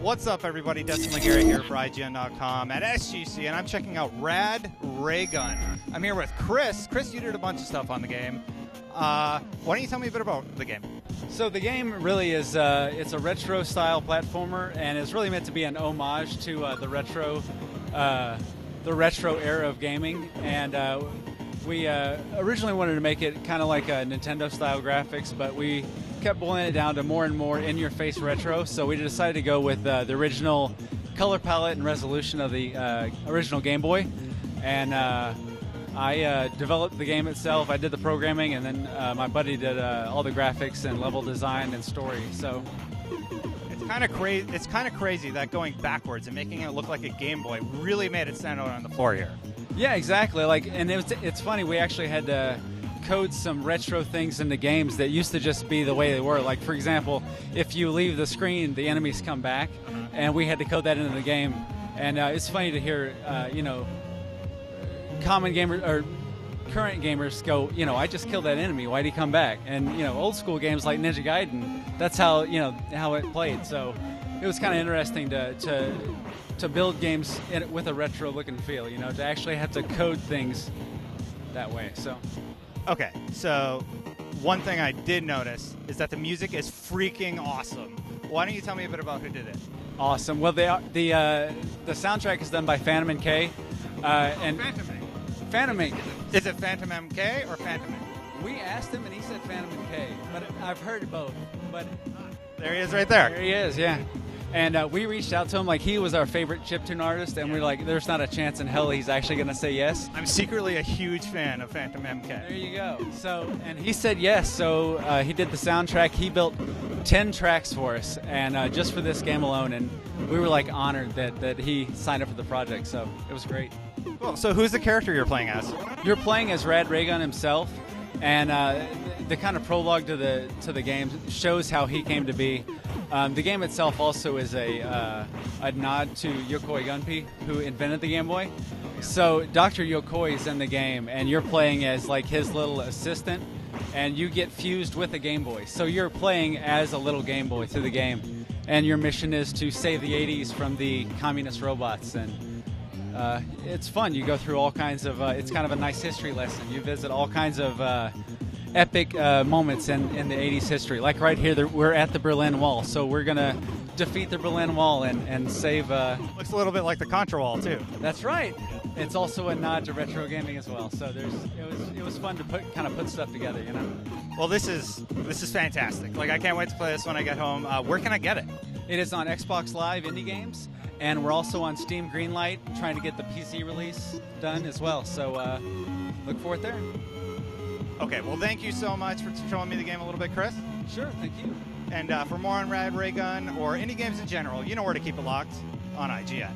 What's up, everybody? Dustin Laguerre here for IGN.com at SGC, and I'm checking out Rad Raygun. I'm here with Chris. Chris, you did a bunch of stuff on the game. Why don't you tell me a bit about the game? So the game really is it's a retro-style platformer, and it's really meant to be an homage to the retro era of gaming. And we originally wanted to make it kind of like a Nintendo-style graphics, but we kept boiling it down to more and more in-your-face retro. So we decided to go with the original color palette and resolution of the original Game Boy. And I developed the game itself. I did the programming, and then my buddy did all the graphics and level design and story. So it's kind of crazy. It's kind of crazy that going backwards and making it look like a Game Boy really made it stand out on the floor here. Yeah, exactly. And it's funny. We actually had to code some retro things into games that used to just be the way they were. Like, for example, if you leave the screen, the enemies come back, and we had to code that into the game. And it's funny to hear, common gamers or current gamers go, I just killed that enemy. Why'd he come back? And old school games like Ninja Gaiden, that's how how it played. So it was kind of interesting to build games with a retro look and feel. To actually have to code things that way. So. Okay, so one thing I did notice is that the music is freaking awesome. Why don't you tell me a bit about who did it? Awesome. Well, the soundtrack is done by FantomenK. And FantomenK. Is it FantomenK or FantomenK? We asked him, and he said FantomenK, but I've heard both. But there he is, right there. There he is, yeah. And we reached out to him, like he was our favorite chiptune artist, and we're like, there's not a chance in hell he's actually going to say yes. I'm secretly a huge fan of FantomenK. There you go. So, and he said yes, so he did the soundtrack. He built 10 tracks for us, and just for this game alone, and we were like honored that he signed up for the project, so it was great. Cool. So who's the character you're playing as? You're playing as Rad Raygun himself, and the kind of prologue to the game shows how he came to be. The game itself also is a nod to Yokoi Gunpei, who invented the Game Boy. So Dr. Yokoi is in the game, and you're playing as like his little assistant, and you get fused with a Game Boy. So you're playing as a little Game Boy through the game, and your mission is to save the 80s from the communist robots. And it's fun. You go through all kinds of, it's kind of a nice history lesson. You visit all kinds of epic moments in the 80s history. Like right here, we're at the Berlin Wall, so we're going to defeat the Berlin Wall and save... Looks a little bit like the Contra wall, too. That's right. It's also a nod to retro gaming as well, so it was fun to put stuff together, Well, this is fantastic. Like, I can't wait to play this when I get home. Where can I get it? It is on Xbox Live Indie Games, and we're also on Steam Greenlight trying to get the PC release done as well, so look for it there. Okay, well, thank you so much for showing me the game a little bit, Chris. Sure, thank you. And for more on Rad Raygun or indie games in general, you know where to keep it locked on IGN.